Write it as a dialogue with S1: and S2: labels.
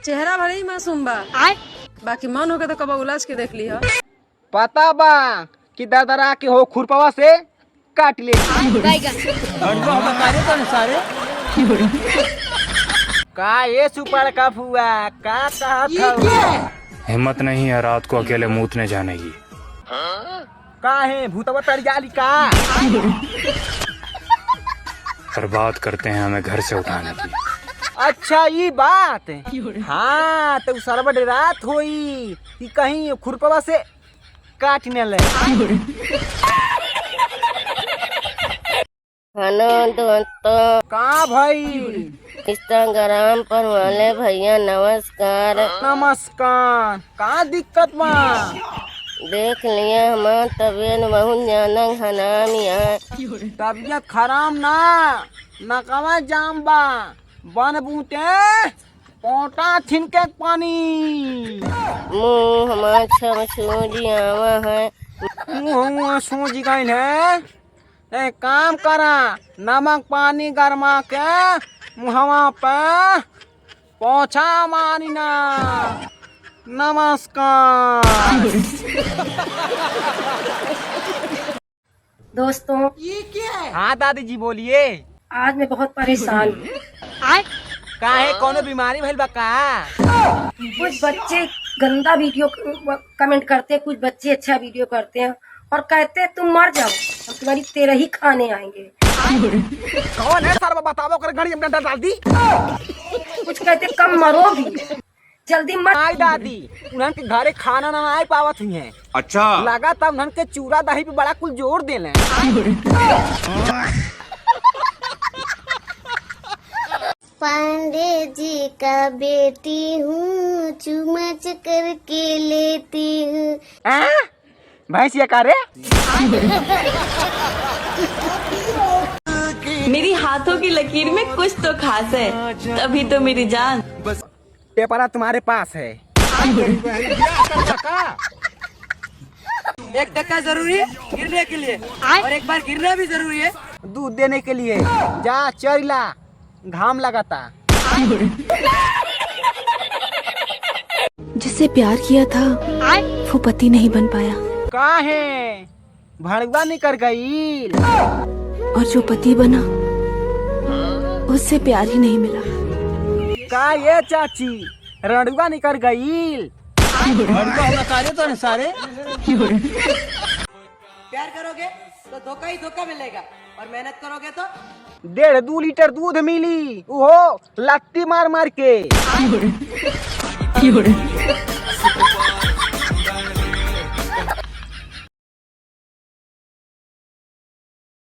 S1: चेहरा भले ही मासूम बा, बाकी मन होगा तो कब उलाज के देख लिया।
S2: पता बा कि दरदरा के हो खुरपवा से काट ले। का ये सुपर का फुआ का कहा
S3: हिम्मत नहीं है रात को अकेले मूतने जाने की।
S2: का है भूतवा तर जाली का
S3: बर्बाद करते हैं हमें घर से उठाने की।
S2: अच्छा ये बात। हाँ तो सरबट रात होई कि कहीं खुरपवा से काटने ले।
S4: हेलो दोस्तों,
S2: का भाई
S4: इंस्टाग्राम पर वाले भैया नमस्कार।
S2: नमस्कार। का दिक्कत बा?
S4: देख लिया हमार तबीयत बहुत ज्यादा खराब है।
S2: तबीयत खराब ना नकवा जाम बा बन बूटे पोटा छिनके पानी
S4: मुँह हमार सब सूजी आवा है।
S2: मुँह सूझ गई है। एक काम करा नमक पानी गरमा के मुहवा पे पोछा मारी ना। नमस्कार।
S1: दोस्तों,
S2: हाँ दादी जी बोलिए।
S1: आज मैं बहुत परेशान हूँ।
S2: काहे कोनो बीमारी भइल बा का?
S1: कुछ बच्चे गंदा वीडियो कमेंट करते हैं, कुछ बच्चे अच्छा वीडियो करते हैं और कहते हैं तुम मर जाओ, हम तुम्हारी तेरह ही खाने आएंगे।
S2: कौन है सर बताओ कर घड़ी में डाल दी।
S1: कुछ कहते कम मरो भी, जल्दी मत।
S2: आई दादी उन्हन के घरे खाना ना आए पावत हुई है।
S5: अच्छा
S2: लगा तब उन्हन के चूरा दही पे बड़ा कुल जोर देले।
S4: पांडे जी का बेटी हूँ, चुमच करके लेती हूँ।
S2: भैंसिया का रे?
S6: मेरी हाथों की लकीर में कुछ तो खास है, तभी तो मेरी जान।
S2: पेपरा तुम्हारे पास है।
S7: एक धक्का जरूरी है गिरने के लिए और एक बार गिरना भी जरूरी है
S2: दूध देने के लिए। जा चरिला घाम लगाता।
S8: जिससे प्यार किया था वो पति नहीं बन पाया,
S2: का है भड़वा निकर गई।
S8: और जो पति बना उससे प्यार ही नहीं मिला।
S2: का ये चाची रड़ुआ निकर गई।
S7: तो सारे प्यार करोगे तो धोखा ही धोखा मिलेगा और मेहनत करोगे तो
S2: 1.5-2 लीटर दूध मिली, वो लत्ती मार मार के।